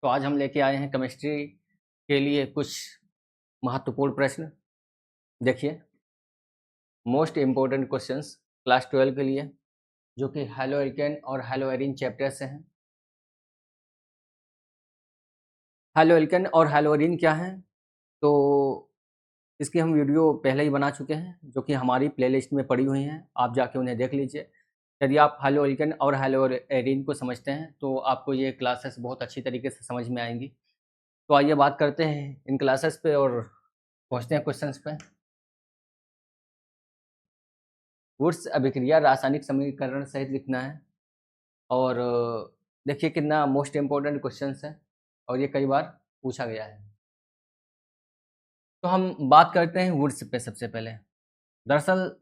तो आज हम लेके आए हैं केमिस्ट्री के लिए कुछ महत्वपूर्ण प्रश्न। देखिए, मोस्ट इम्पोर्टेंट क्वेश्चंस क्लास 12 के लिए, जो कि हैलोएल्केन और हैलोएरीन चैप्टर से हैं। हैलोएल्केन और हैलोएरीन क्या है, तो इसकी हम वीडियो पहले ही बना चुके हैं, जो कि हमारी प्लेलिस्ट में पड़ी हुई हैं। आप जाके उन्हें देख लीजिए। यदि आप हैलोएल्केन और हैलोएरीन को समझते हैं तो आपको ये क्लासेस बहुत अच्छी तरीके से समझ में आएंगी। तो आइए बात करते हैं इन क्लासेस पे और पहुँचते हैं क्वेश्चंस पे। वुड्स अभिक्रिया रासायनिक समीकरण सहित लिखना है। और देखिए कितना मोस्ट इम्पोर्टेंट क्वेश्चंस है और ये कई बार पूछा गया है। तो हम बात करते हैं वुड्स पे सबसे पहले। दरअसल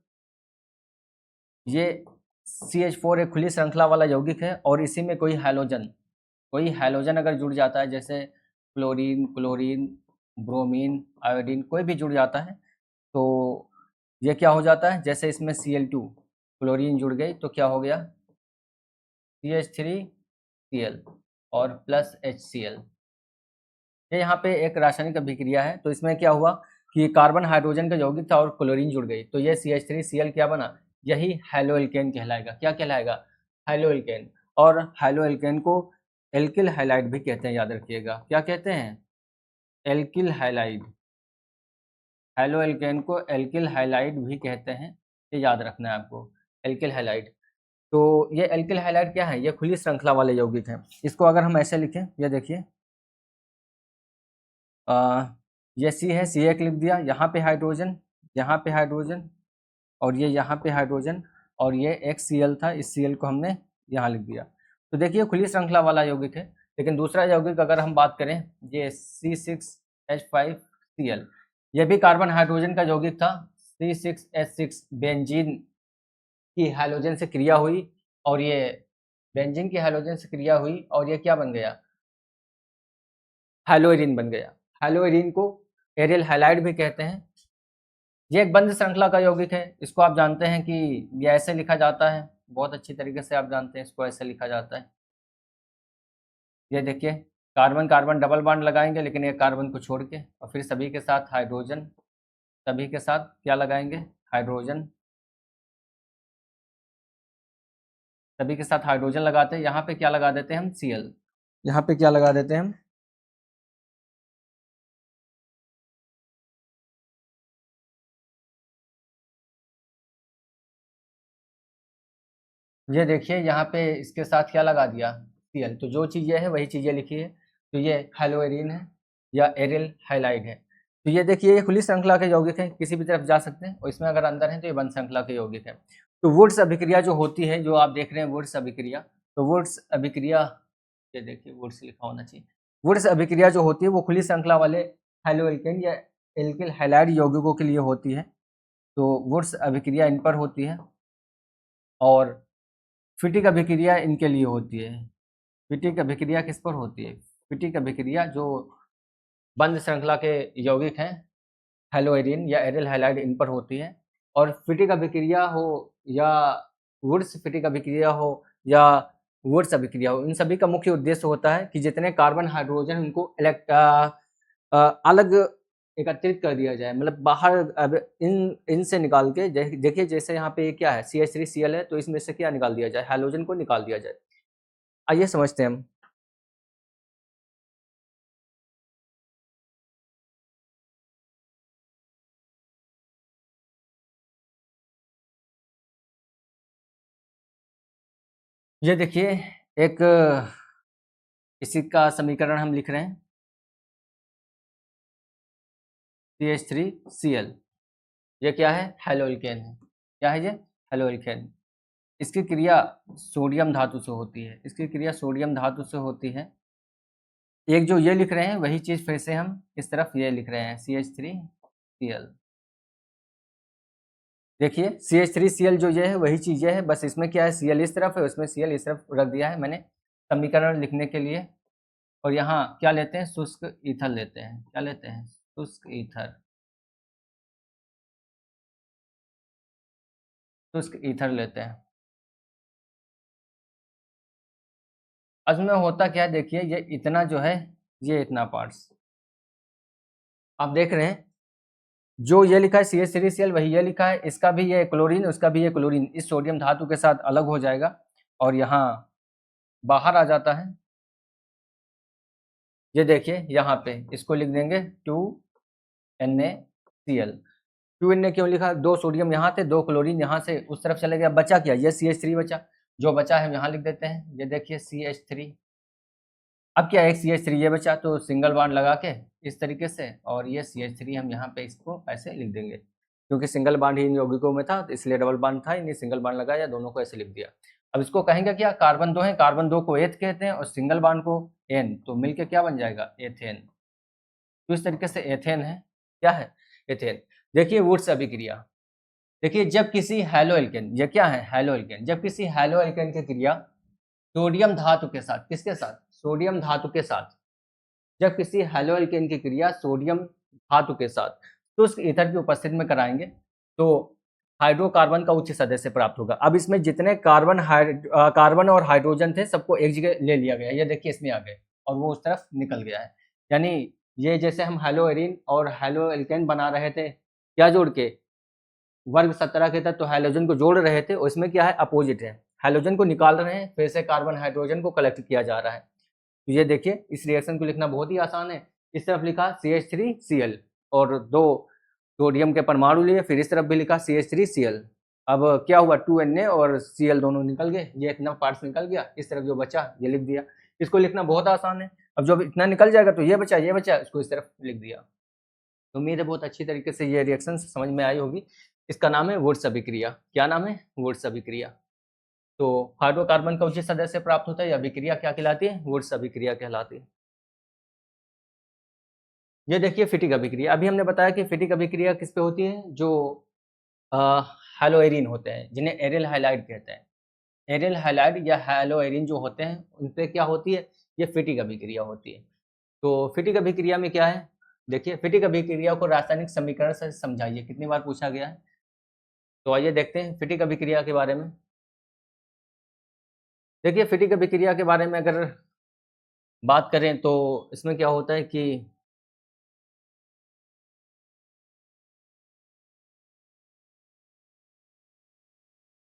ये CH4 एक खुली श्रृंखला वाला यौगिक है और इसी में कोई हैलोजन अगर जुड़ जाता है, जैसे फ्लोरीन, क्लोरीन, ब्रोमीन, आयोडीन, कोई भी जुड़ जाता है तो ये क्या हो जाता है, जैसे इसमें Cl2 क्लोरीन जुड़ गई तो क्या हो गया, CH3Cl और प्लस HCl। ये यहाँ पे एक रासायनिक अभिक्रिया है। तो इसमें क्या हुआ कि कार्बन हाइड्रोजन का यौगिक था और क्लोरीन जुड़ गई, तो ये CH3Cl क्या बना, यही हैलोएल्केन कहलाएगा। क्या कहलाएगा, हैलोएल्केन। और हैलोएल्केन को एल्किल हैलाइड भी कहते हैं, याद रखिएगा। क्या कहते हैं, एल्किल हैलाइड। हैलोएल्केन को एल्किल हैलाइड भी कहते हैं, ये याद रखना है आपको, एल्किल हैलाइड। तो ये एल्किल हैलाइड क्या है, ये खुली श्रृंखला वाले यौगिक हैं। इसको अगर हम ऐसे लिखें, ये देखिए, ये C है, C1 लिख दिया, यहाँ पे हाइड्रोजन, यहाँ पे हाइड्रोजन, और ये यहाँ पे हाइड्रोजन, और ये एक Cl था, इस Cl को हमने यहाँ लिख दिया। तो देखिए खुली श्रृंखला वाला यौगिक है। लेकिन दूसरा यौगिक अगर हम बात करें, ये C6H5Cl, ये भी कार्बन हाइड्रोजन का यौगिक था। C6H6 बेंजीन की हैलोजन से क्रिया हुई और ये बेंजीन की हैलोजन से क्रिया हुई और ये क्या बन गया, हैलोएरीन बन गया। हैलोएरीन को एरियल हैलाइड भी कहते हैं। ये एक बंद श्रृंखला का यौगिक है। इसको आप जानते हैं कि ये ऐसे लिखा जाता है, बहुत अच्छी तरीके से आप जानते हैं इसको ऐसे लिखा जाता है। ये देखिए, कार्बन कार्बन डबल बॉन्ड लगाएंगे, लेकिन एक कार्बन को छोड़ के, और फिर सभी के साथ हाइड्रोजन, सभी के साथ क्या लगाएंगे, हाइड्रोजन, सभी के साथ हाइड्रोजन लगाते हैं। यहाँ पे क्या लगा देते हैं हम, Cl। यहाँ पे क्या लगा देते हैं हम, ये देखिए यहाँ पे इसके साथ क्या लगा दिया, Cl। तो जो चीज़ें है वही चीज़ें लिखी है। तो ये हैलोएरीन है या एरियल हैलाइड है। तो ये देखिए, ये खुली श्रृंखला के यौगिक है, किसी भी तरफ जा सकते हैं, और इसमें अगर अंदर है तो ये बंद श्रृंखला के यौगिक है। तो वुड्स अभिक्रिया जो होती है, जो आप देख रहे हैं वुड्स अभिक्रिया, तो वुड्स अभिक्रिया, ये देखिए वुड्स लिखा होना चाहिए। वुड्स अभिक्रिया जो होती है वो खुली श्रृंखला वाले हैलोएल्केन या एल्किल हैलाइड यौगिकों के लिए होती है। तो वुड्स अभिक्रिया इन पर होती है और फिटिक अभिक्रिया इनके लिए होती है। फिटिक अभिक्रिया किस पर होती है, फिटिक अभिक्रिया जो बंद श्रृंखला के यौगिक हैं, हैलोएरीन या एरियल हैलाइड, इन पर होती है। और फिटिक अभिक्रिया हो या वुड्स फिटिक अभिक्रिया हो या वुड्स अभिक्रिया हो, इन सभी का मुख्य उद्देश्य होता है कि जितने कार्बन हाइड्रोजन उनको अलग एकत्रित कर दिया जाए, मतलब बाहर अब इनसे निकाल के, देखिए जैसे यहाँ पे क्या है, CH3Cl है, तो इसमें से क्या निकाल दिया जाए, हैलोजन को निकाल दिया जाए। आइए समझते हैं हम। ये देखिए, एक इसी का समीकरण हम लिख रहे हैं, CH3Cl, ये क्या है, हैलोएल्केन है। क्या है ये, हैलोएल्केन। इसकी क्रिया सोडियम धातु से होती है, इसकी क्रिया सोडियम धातु से होती है। एक जो ये लिख रहे हैं वही चीज़ फिर से हम इस तरफ ये लिख रहे हैं, CH3Cl। देखिए CH3Cl जो ये है वही चीज़ ये है, बस इसमें क्या है, Cl इस तरफ है, उसमें Cl इस तरफ रख दिया है मैंने समीकरण लिखने के लिए। और यहाँ क्या लेते हैं, शुष्क ईथर लेते हैं। क्या लेते हैं, शुष्क ईथर, शुष्क ईथर लेते हैं। अब में होता क्या है, देखिए ये इतना जो है ये इतना पार्ट्स आप देख रहे हैं। जो ये लिखा है CH3Cl वही ये लिखा है, इसका भी ये क्लोरीन, उसका भी ये क्लोरीन इस सोडियम धातु के साथ अलग हो जाएगा और यहाँ बाहर आ जाता है। ये देखिए यहाँ पे इसको लिख देंगे 2NaCl। 2Na क्यों लिखा? 2 सोडियम यहाँ थे, 2 क्लोरीन यहाँ से उस तरफ चले गया, बचा क्या? ये CH3 बचा। जो बचा है हम यहाँ लिख देते हैं, ये देखिए CH3। अब क्या, एक CH3 ये बचा तो सिंगल बॉन्ड लगा के इस तरीके से, और ये CH3 हम यहाँ पे इसको ऐसे लिख देंगे, क्योंकि सिंगल बॉन्ड ही इन यौगिकों में था तो इसलिए डबल बॉन्ड था, इन्हें सिंगल बॉन्ड लगाया, दोनों को ऐसे लिख दिया। अब इसको कहेंगे क्या? कार्बन 2 है, कार्बन 2 को एथ कहते हैं और सिंगल बॉन्ड को एन, तो मिलके क्या बन जाएगा? एथेन। तो इस तरीके से एथेन है। क्या है? एथेन। देखिए वुड्स अभिक्रिया, देखिए जब किसी हैलो एल्केन, ये क्या है? Haloalkane. जब किसी हैलो एल्केन की क्रिया सोडियम धातु के साथ, किसके साथ? सोडियम धातु के साथ। जब किसी हैलो एल्केन की क्रिया सोडियम धातु के साथ शुष्क ईथर की उपस्थिति में कराएंगे तो हाइड्रोकार्बन का उच्च सदस्य प्राप्त होगा। अब इसमें जितने कार्बन और हाइड्रोजन थे सबको एक जगह ले लिया गया, ये देखिए इसमें आ गए और वो उस तरफ निकल गया है। यानी ये जैसे हम हैलो एरीन और हैलो एल्केन बना रहे थे, क्या जोड़ के? वर्ग 17 के तहत तो हैलोजन को जोड़ रहे थे, उसमें क्या है? अपोजिट है, हैलोजन को निकाल रहे हैं, फिर से कार्बन हाइड्रोजन को कलेक्ट किया जा रहा है। तो ये देखिए इस रिएक्शन को लिखना बहुत ही आसान है। इस तरफ लिखा CH3Cl और 2 सोडियम के परमाणु लिए, फिर इस तरफ भी लिखा CH3Cl। अब क्या हुआ? 2Na और Cl दोनों निकल गए, ये इतना पार्ट्स निकल गया, इस तरफ जो बचा ये लिख दिया। इसको लिखना बहुत आसान है। अब जब इतना निकल जाएगा तो ये बचा, इसको इस तरफ लिख दिया। तो उम्मीद है बहुत अच्छी तरीके से ये रिएक्शन समझ में आई होगी। इसका नाम है वुड्स अभिक्रिया। क्या नाम है? वुड्स अभिक्रिया। तो हाइड्रोकार्बन का उच्च सदस्य प्राप्त होता है, यह अभिक्रिया क्या कहलाती है? वुड्स अभिक्रिया कहलाती है। ये देखिए फिटिक अभिक्रिया। अभी हमने बताया कि फिटिक अभिक्रिया किस पे होती है? जो हैलोएरिन होते हैं, जिन्हें एरिल हैलाइड कहते हैं। एरिल हैलाइड या हैलोएरिन जो होते हैं उन पे क्या होती है? ये फिटिक अभिक्रिया होती है। तो फिटिक अभिक्रिया में क्या है? देखिए फिटिक अभिक्रिया को रासायनिक समीकरण से समझाइए, कितनी बार पूछा गया है। तो आइए देखते हैं फिटिक अभिक्रिया के बारे में। देखिए फिटिक अभिक्रिया के बारे में अगर बात करें तो इसमें क्या होता है कि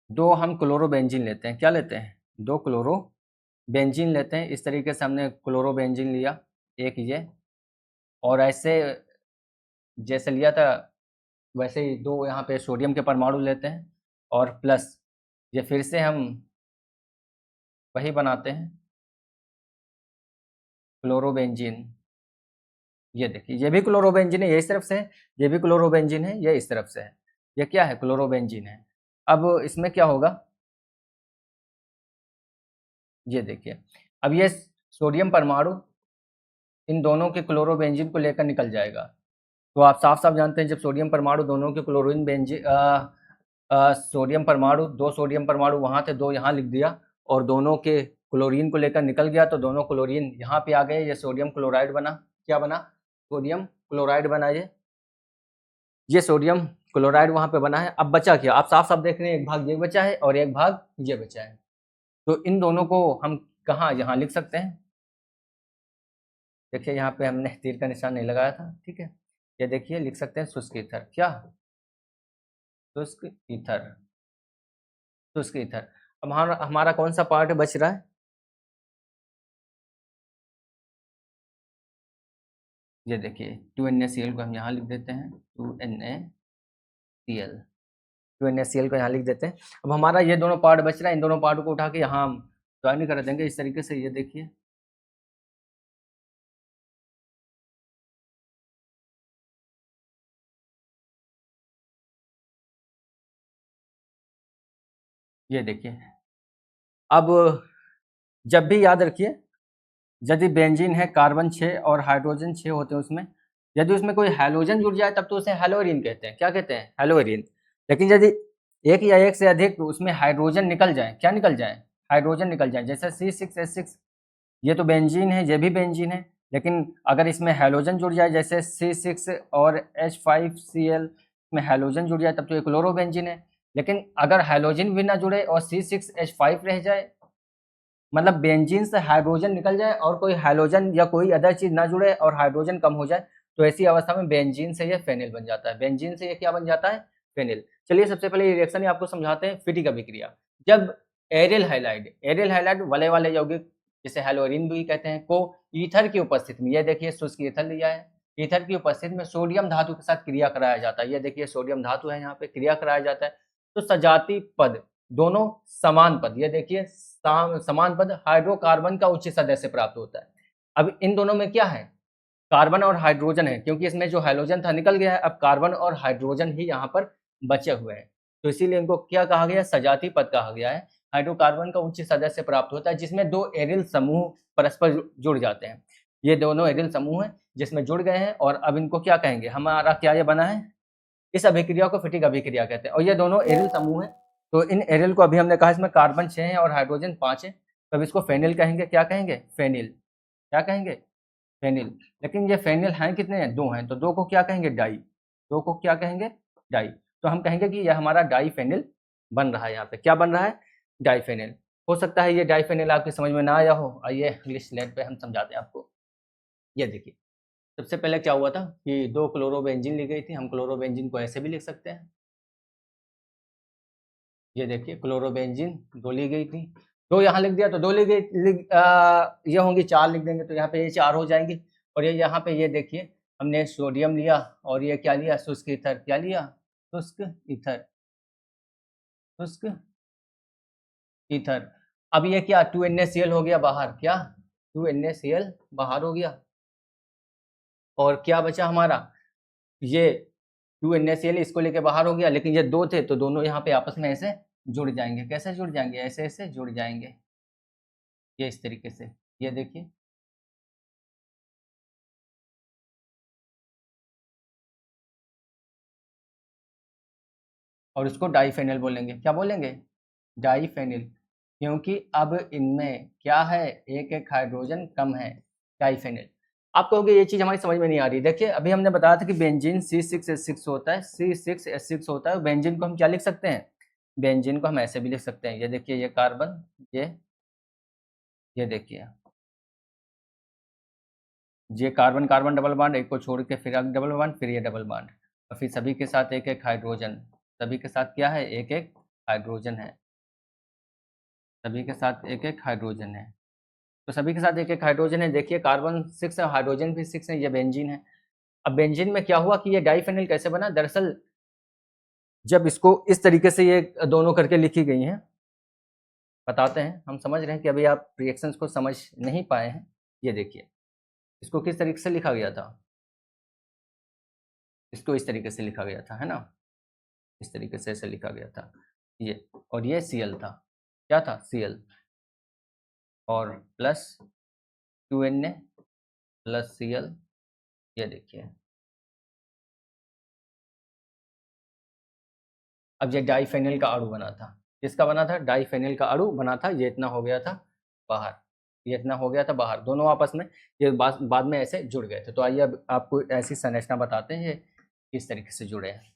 दो हम क्लोरोबेंजीन लेते हैं। क्या लेते हैं? 2 क्लोरोबेंजीन लेते हैं। इस तरीके से हमने क्लोरोबेंजीन लिया एक ये, और ऐसे जैसे लिया था वैसे ही 2 यहाँ पे सोडियम के परमाणु लेते हैं और प्लस ये फिर से हम वही बनाते हैं क्लोरोबेंजीन। ये देखिए ये भी क्लोरोबेंजीन है, ये इस तरफ से है, ये भी क्लोरोबेंजीन है, ये इस तरफ से है। ये क्या है? क्लोरोबेंजीन है। अब इसमें क्या होगा? ये देखिए अब ये सोडियम परमाणु इन दोनों के क्लोरोबेंजीन को लेकर निकल जाएगा। तो आप साफ-साफ जानते हैं जब सोडियम परमाणु दोनों के सोडियम परमाणु 2 सोडियम परमाणु वहाँ थे, 2 यहाँ लिख दिया और दोनों के क्लोरीन को लेकर निकल गया तो दोनों क्लोरीन यहाँ पे आ गए, ये सोडियम क्लोराइड बना। क्या बना? सोडियम क्लोराइड बना ये सोडियम क्लोराइड वहाँ पे बना है। अब बचा क्या? आप साफ-साफ देख रहे हैं, एक भाग ये बचा है और एक भाग ये बचा है। तो इन दोनों को हम कहाँ? यहाँ लिख सकते हैं। देखिए यहाँ पे हमने तीर का निशान नहीं लगाया था, ठीक है। ये देखिए लिख सकते हैं शुष्क ईथर। क्या? शुष्क ईथर, शुष्क ईथर। अब हमारा कौन सा पार्ट बच रहा है? ये देखिए 2NaCl को हम यहाँ लिख देते हैं, 2NaCl, 2NaCl को यहाँ लिख देते हैं। अब हमारा ये दोनों पार्ट बच रहा है, इन दोनों पार्ट को उठा के यहाँ हम ज्वाइन कर देंगे इस तरीके से। ये देखिए ये देखिए। अब जब भी याद रखिए, यदि बेंजीन है कार्बन 6 और हाइड्रोजन 6 होते हैं उसमें, यदि उसमें कोई हैलोजन जुड़ जाए तब तो उसे हैलोएरिन कहते हैं। क्या कहते हैं? हैलोएरिन। लेकिन यदि एक या एक से अधिक उसमें हाइड्रोजन निकल जाए, क्या निकल जाए? हाइड्रोजन निकल जाए, जैसे C6H6, ये तो बेंजीन है, ये भी बेंजीन है, लेकिन अगर इसमें हैलोजन जुड़ जाए जैसे C6 और H5Cl में हैलोजन जुड़ जाए तब तो ये क्लोरोबेंजीन है। लेकिन अगर हैलोजन भी ना जुड़े और C6H5 रह जाए मतलब बेंजीन से हाइड्रोजन निकल जाए और कोई हाइड्रोजन या कोई अदर चीज ना जुड़े और हाइड्रोजन कम हो जाए, तो ऐसी अवस्था में बेंजीन से ये फेनिल बन जाता है। बेंजीन से ये क्या बन जाता है? फेनिल। चलिए सबसे पहले ये रिएक्शन ही आपको समझाते हैं, फिटिक अभिक्रिया। जब एरिल हाइलाइड वाले यौगिक जिसे हेलोरीन भी कहते हैं को ईथर की उपस्थिति में, ये देखिए शुष्क ईथर लिया है, ईथर की उपस्थिति में सोडियम धातु के साथ क्रिया कराया जाता है। ये देखिए सोडियम धातु है, यहाँ पे क्रिया कराया जाता है, तो सजाती पद दोनों समान पद, ये देखिए समान पद हाइड्रोकार्बन का उच्च सदस्य प्राप्त होता है। अब इन दोनों में क्या है? कार्बन और हाइड्रोजन है, क्योंकि इसमें जो हाइड्रोजन था निकल गया है, अब कार्बन और हाइड्रोजन ही यहाँ पर बचे हुए हैं, तो इसीलिए इनको क्या कहा गया? सजाती पद कहा गया है। हाइड्रोकार्बन का उच्च सदस्य प्राप्त होता है जिसमें दो एरिल समूह परस्पर जुड़ जाते हैं। ये दोनों एरिल समूह है जिसमें जुड़ गए हैं, और अब इनको क्या कहेंगे? हमारा क्या ये बना है? इस अभिक्रिया को फिटिक अभिक्रिया कहते हैं, और ये दोनों एरिल समूह है। तो इन एरिल को अभी हमने कहा इसमें कार्बन 6 है और हाइड्रोजन 5 है, तब इसको फेनिल कहेंगे। क्या कहेंगे? फेनिल। क्या कहेंगे? फेनिल। लेकिन ये फेनिल हैं कितने हैं? 2 हैं, तो 2 को क्या कहेंगे? डाई। 2 को क्या कहेंगे? डाई। तो हम कहेंगे कि यह हमारा डाई फेनिल बन रहा है। यहाँ पे क्या बन रहा है? Diphenyl. हो सकता है ये डाई फेनिल आपकी समझ में ना आया हो, आइए अगली स्लाइड पे हम समझाते हैं आपको। ये देखिए सबसे पहले क्या हुआ था कि 2 क्लोरोबेंजीन ली गई थी। हम क्लोरोबेंजीन को ऐसे भी लिख सकते हैं, ये देखिए क्लोरोबेंजीन 2 ली गई थी, 2 यहाँ लिख दिया तो 2 ली गई, ये होंगी 4 लिख देंगे तो यहाँ पे ये 4 हो जाएंगी। और ये यहाँ पे ये देखिए हमने सोडियम लिया और ये क्या लिया? शुष्क ईथर। क्या लिया? शुष्क ईथर। शुष्क ईथर। अब ये क्या? 2NaCl हो गया बाहर। क्या? 2NaCl बाहर हो गया, और क्या बचा हमारा? ये 2NaCl इसको लेके बाहर हो गया, लेकिन ये 2 थे तो दोनों यहाँ पे आपस में ऐसे जुड़ जाएंगे। कैसे जुड़ जाएंगे? ऐसे ऐसे जुड़ जाएंगे, ये इस तरीके से। ये देखिए और इसको डाइफेनिल बोलेंगे। क्या बोलेंगे? डाइफेनिल, क्योंकि अब इनमें क्या है? एक एक हाइड्रोजन कम है, डाइफेनिल। आप कहोगे ये चीज हमारी समझ में नहीं आ रही। देखिए अभी हमने बताया था कि बेंजीन C6H6 होता है, C6H6 होता है। बेंजीन को हम क्या लिख सकते हैं? बेंजीन को हम ऐसे भी लिख सकते हैं, ये देखिए ये कार्बन, ये देखिए ये कार्बन कार्बन डबल बॉन्ड, एक को छोड़ के फिर डबल बॉन्ड, फिर ये डबल बॉन्ड, और फिर सभी के साथ एक एक हाइड्रोजन। सभी के साथ क्या है? एक एक हाइड्रोजन है। सभी के साथ एक एक हाइड्रोजन है, तो सभी के साथ एक एक हाइड्रोजन है। देखिए कार्बन 6 है, हाइड्रोजन भी 6 है, ये बेंजीन है। अब बेंजीन में क्या हुआ कि ये डाइफेनिल कैसे बना? दरअसल जब इसको इस तरीके से ये दोनों करके लिखी गई हैं, बताते हैं, हम समझ रहे हैं कि अभी आप रिएक्शंस को समझ नहीं पाए हैं। ये देखिए इसको किस तरीके से लिखा गया था? इसको इस तरीके से लिखा गया था, है ना? इस तरीके से ऐसे लिखा गया था ये, और ये Cl था। क्या था? Cl, और प्लस 2Na प्लस Cl, ये देखिए। अब ये डाइफेनिल का अणु बना था। किसका बना था? डाइफेनिल का अणु बना था। ये इतना हो गया था बाहर, ये इतना हो गया था बाहर, दोनों आपस में ये बाद में ऐसे जुड़ गए थे। तो आइए अब आपको ऐसी संरचना बताते हैं ये किस तरीके से जुड़े हैं।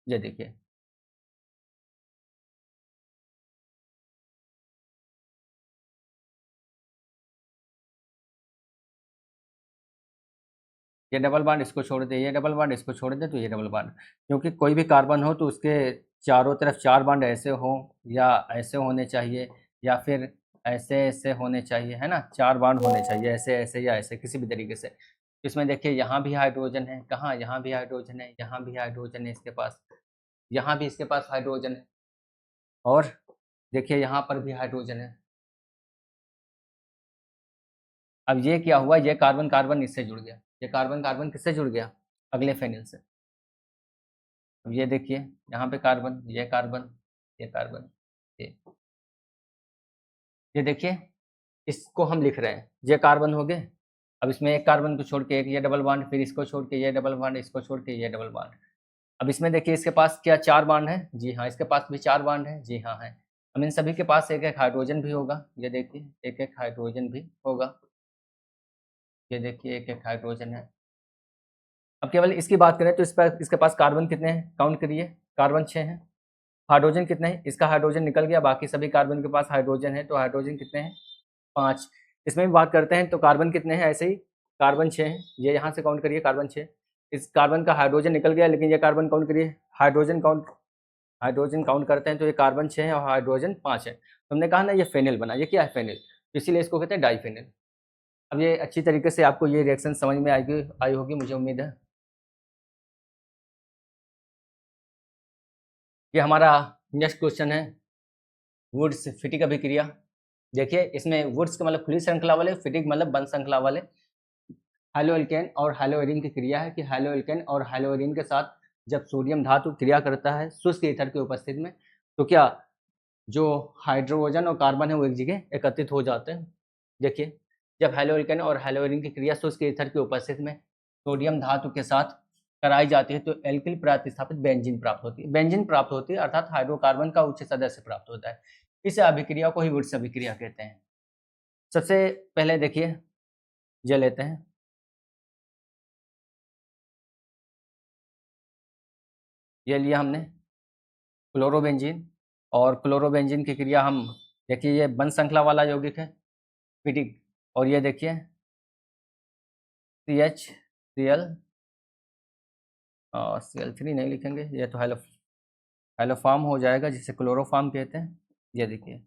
ये देखिए ये डबल बॉन्ड इसको छोड़ दे, ये डबल बॉन्ड इसको छोड़ दे, तो ये डबल बॉन्ड, क्योंकि कोई भी कार्बन हो तो उसके चारों तरफ 4 बॉन्ड ऐसे हो, या ऐसे होने चाहिए, या फिर ऐसे ऐसे होने चाहिए, है ना? 4 बॉन्ड होने चाहिए, ऐसे ऐसे या ऐसे किसी भी तरीके से। इसमें देखिए यहाँ भी हाइड्रोजन है, कहाँ? यहाँ भी हाइड्रोजन है, यहाँ भी हाइड्रोजन है इसके पास, यहाँ भी इसके पास हाइड्रोजन है, और देखिए यहाँ पर भी हाइड्रोजन है। अब ये क्या हुआ? ये कार्बन कार्बन इससे जुड़ गया, ये कार्बन कार्बन किससे जुड़ गया? अगले फेनिल से। अब ये देखिए यहाँ पे कार्बन, ये कार्बन, ये कार्बन, ये देखिए इसको हम लिख रहे हैं, ये कार्बन हो गए। अब इसमें एक कार्बन को छोड़ के एक ये डबल बॉन्ड, फिर इसको छोड़ के ये डबल बॉन्ड, इसको छोड़ के ये डबल बॉन्ड। अब इसमें देखिए इसके पास क्या 4 बॉन्ड है? जी हाँ, इसके पास भी 4 बॉन्ड है। जी हाँ है। अब इन सभी के पास एक एक हाइड्रोजन भी होगा, ये देखिए एक एक हाइड्रोजन भी होगा, ये देखिए एक एक हाइड्रोजन है। अब केवल इसकी बात करें तो इस पर इसके पास कार्बन कितने हैं? काउंट करिए, कार्बन 6 हैं। हाइड्रोजन कितने हैं, इसका हाइड्रोजन निकल गया, बाकी सभी कार्बन के पास हाइड्रोजन है, तो हाइड्रोजन कितने हैं 5। इसमें भी बात करते हैं तो कार्बन कितने हैं, ऐसे ही कार्बन 6 हैं, ये यहाँ से काउंट करिए कार्बन 6। इस कार्बन का हाइड्रोजन निकल गया, लेकिन ये कार्बन काउंट करिए, हाइड्रोजन काउंट करते हैं तो ये कार्बन 6 है और हाइड्रोजन 5 है। तो हमने कहा ना ये फेनिल बना, ये क्या है फेनिल, इसीलिए इसको कहते हैं डाइफेनिल। अब ये अच्छी तरीके से आपको ये रिएक्शन समझ में आई होगी मुझे उम्मीद है। ये हमारा नेक्स्ट क्वेश्चन है वुड्स फिटिक अभिक्रिया। देखिए इसमें वुड्स का मतलब खुली श्रृंखला वाले, फिटिक मतलब बंद श्रृंखला वाले हैलोएल्केन और हैलोएरिन की क्रिया है कि हैलोएल्केन और हैलोएरिन के साथ जब सोडियम धातु क्रिया करता है शुष्क ईथर की उपस्थिति में, तो क्या जो हाइड्रोजन और कार्बन है वो एक जगह एकत्रित हो जाते हैं। देखिए जब हैलोएल्केन और हैलोएरिन की क्रिया शुष्क ईथर की उपस्थिति में सोडियम धातु के साथ कराई जाती है तो एल्किल प्रतिस्थापित बेंजीन प्राप्त होती है। बेंजीन प्राप्त होती है अर्थात हाइड्रोकार्बन का उच्च सदस्य प्राप्त होता है। इस अभिक्रिया को ही वुड्स अभिक्रिया कहते हैं। सबसे पहले देखिए ये लेते हैं, ये लिया हमने क्लोरोबेंजीन, और क्लोरोबेंजीन की क्रिया हम देखिए ये बंद श्रृंखला वाला यौगिक है फिटिक, और ये देखिए CH Cl3 नहीं लिखेंगे, ये तो हैलोफॉर्म हो जाएगा जिसे क्लोरोफॉर्म कहते हैं। ये देखिए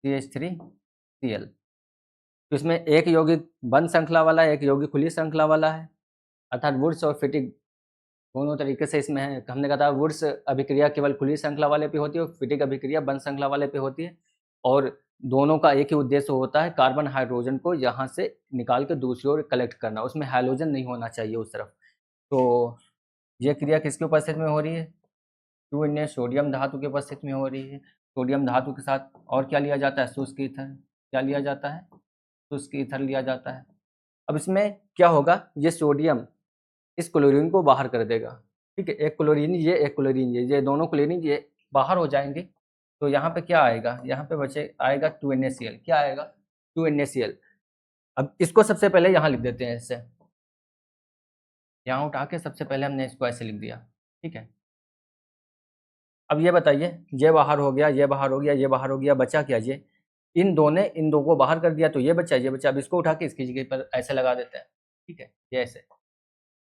CH3Cl, तो इसमें एक यौगिक बंद श्रृंखला वाला है, एक यौगिक खुली श्रृंखला वाला है, अर्थात वुड्स और फिटिक दोनों तरीके से इसमें है। हमने कहा था वुड्स अभिक्रिया केवल खुली श्रृंखला वाले पे होती है और फिटिक अभिक्रिया बंद श्रृंखला वाले पे होती है, और दोनों का एक ही उद्देश्य होता है कार्बन हाइड्रोजन को यहाँ से निकाल के दूसरी ओर कलेक्ट करना, उसमें हैलोजन नहीं होना चाहिए उस तरफ। तो ये क्रिया किसकी उपस्थिति में हो रही है, 2Na सोडियम धातु की उपस्थिति में हो रही है। सोडियम धातु के साथ और क्या लिया जाता है, शुष्क ईथर, क्या लिया जाता है, शुष्क ईथर लिया जाता है। अब इसमें क्या होगा, ये सोडियम इस क्लोरीन को बाहर कर देगा, ठीक है, एक क्लोरीन ये दोनों क्लोरीन ये बाहर हो जाएंगे, तो यहाँ पे क्या आएगा, यहाँ पे बचे आएगा 2NaCl, क्या आएगा 2NaCl। अब इसको सबसे पहले यहाँ लिख देते हैं, इससे यहाँ उठा के सबसे पहले हमने इसको ऐसे लिख दिया, ठीक है। अब ये बताइए ये बाहर हो गया, ये बाहर हो गया, ये बाहर हो गया, बचा क्या, ये इन दो को बाहर कर दिया, तो ये बचा, ये बचा। अब इसको उठा के इसकी जगह पर ऐसे लगा देते हैं, ठीक है, ये ऐसे।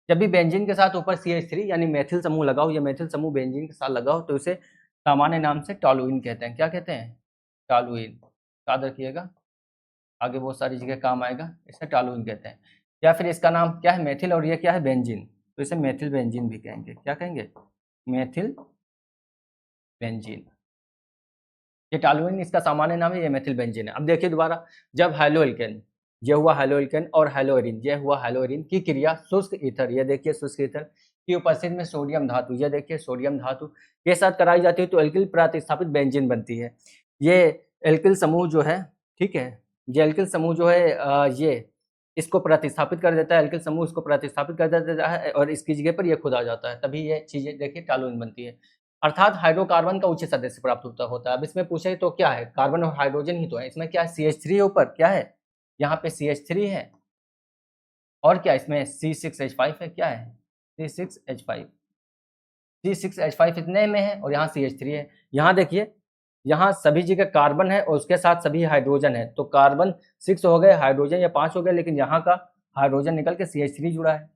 जब भी बेंजीन के साथ ऊपर CH3 यानी मेथिल समूह लगाओ, ये मेथिल समूह बेंजीन के साथ लगाओ, तो इसे सामान्य नाम से टॉलुइन कहते हैं। क्या कहते हैं, टॉलुइन, याद रखिएगा, आगे बहुत सारी जगह काम आएगा, इसे टॉलुइन कहते हैं। या फिर इसका नाम क्या है मेथिल, और ये क्या है बेंजीन, तो इसे मेथिल बेंजीन भी कहेंगे। क्या कहेंगे, मेथिल बेंजीन। ये टॉलुइन इसका सामान्य नाम है, ये मेथिल बेंजीन है। अब देखिए दोबारा, जब हैलोएल्केन, ये हुआ हैलोएल्केन और हैलोएरिन, ये हुआ हैलोएरिन की क्रिया शुष्क ईथर, ये देखिए शुष्क ईथर की उपस्थिति में सोडियम धातु, ये देखिए सोडियम धातु के साथ कराई जाती है तो एल्किल प्रतिस्थापित बेंजीन बनती है। ये एल्किल समूह जो है, ठीक है, ये एल्किल समूह जो है ये इसको प्रतिस्थापित कर देता है, एल्किल समूह इसको प्रतिस्थापित कर देता है और इसकी जगह पर ये खुद आ जाता है, तभी ये चीजें देखिए टॉलुइन बनती है, अर्थात हाइड्रोकार्बन का उच्च सदस्य प्राप्त होता है। अब इसमें पूछे तो क्या है, कार्बन और हाइड्रोजन ही तो है, इसमें क्या है CH3 है ऊपर, क्या है यहाँ पे CH3 है, और क्या इसमें C6H5 है, क्या है C6H5, C6H5 इतने में है और यहाँ CH3 है। यहाँ देखिए यहाँ सभी जगह कार्बन है और उसके साथ सभी हाइड्रोजन है, तो कार्बन 6 हो गए, हाइड्रोजन या 5 हो गए, लेकिन यहाँ का हाइड्रोजन निकल के CH3 जुड़ा है,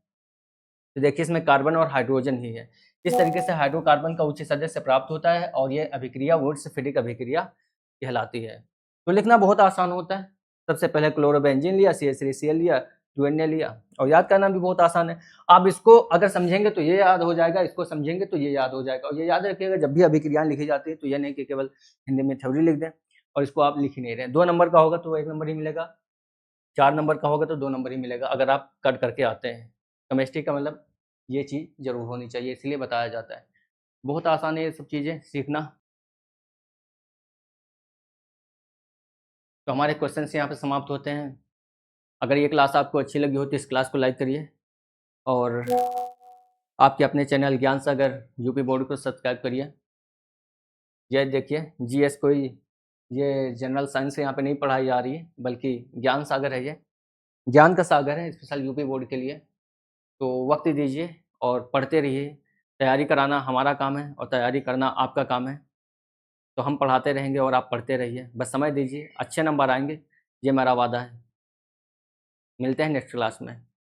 तो देखिए इसमें कार्बन और हाइड्रोजन ही है। इस तरीके से हाइड्रोकार्बन का उच्च सदस्य प्राप्त होता है और ये अभिक्रिया वुड्स फिटिक अभिक्रिया कहलाती है। तो लिखना बहुत आसान होता है, सबसे पहले क्लोरोबेंजीन लिया, CH3Cl लिया, 2Na लिया, और याद करना भी बहुत आसान है। आप इसको अगर समझेंगे तो ये याद हो जाएगा, इसको समझेंगे तो ये याद हो जाएगा। और ये याद रखिएगा जब भी अभिक्रियाएं लिखी जाती है तो ये नहीं कि केवल हिंदी में थ्योरी लिख दें और इसको आप लिख ही नहीं रहे। 2 नंबर का होगा तो 1 नंबर ही मिलेगा, 4 नंबर का होगा तो 2 नंबर ही मिलेगा, अगर आप कट करके आते हैं। केमिस्ट्री का मतलब ये चीज़ जरूर होनी चाहिए, इसलिए बताया जाता है। बहुत आसान है ये सब चीज़ें सीखना। तो हमारे क्वेश्चंस यहाँ पे समाप्त होते हैं। अगर ये क्लास आपको अच्छी लगी हो तो इस क्लास को लाइक करिए और आपके अपने चैनल ज्ञान सागर यूपी बोर्ड को सब्सक्राइब करिए। ये देखिए GS कोई ये जनरल साइंस यहाँ पे नहीं पढ़ाई जा रही है, बल्कि ज्ञान सागर है, ये ज्ञान का सागर है स्पेशल यूपी बोर्ड के लिए। तो वक्त दीजिए और पढ़ते रहिए। तैयारी कराना हमारा काम है और तैयारी करना आपका काम है। तो हम पढ़ाते रहेंगे और आप पढ़ते रहिए, बस समय दीजिए, अच्छे नंबर आएंगे, ये मेरा वादा है। मिलते हैं नेक्स्ट क्लास में।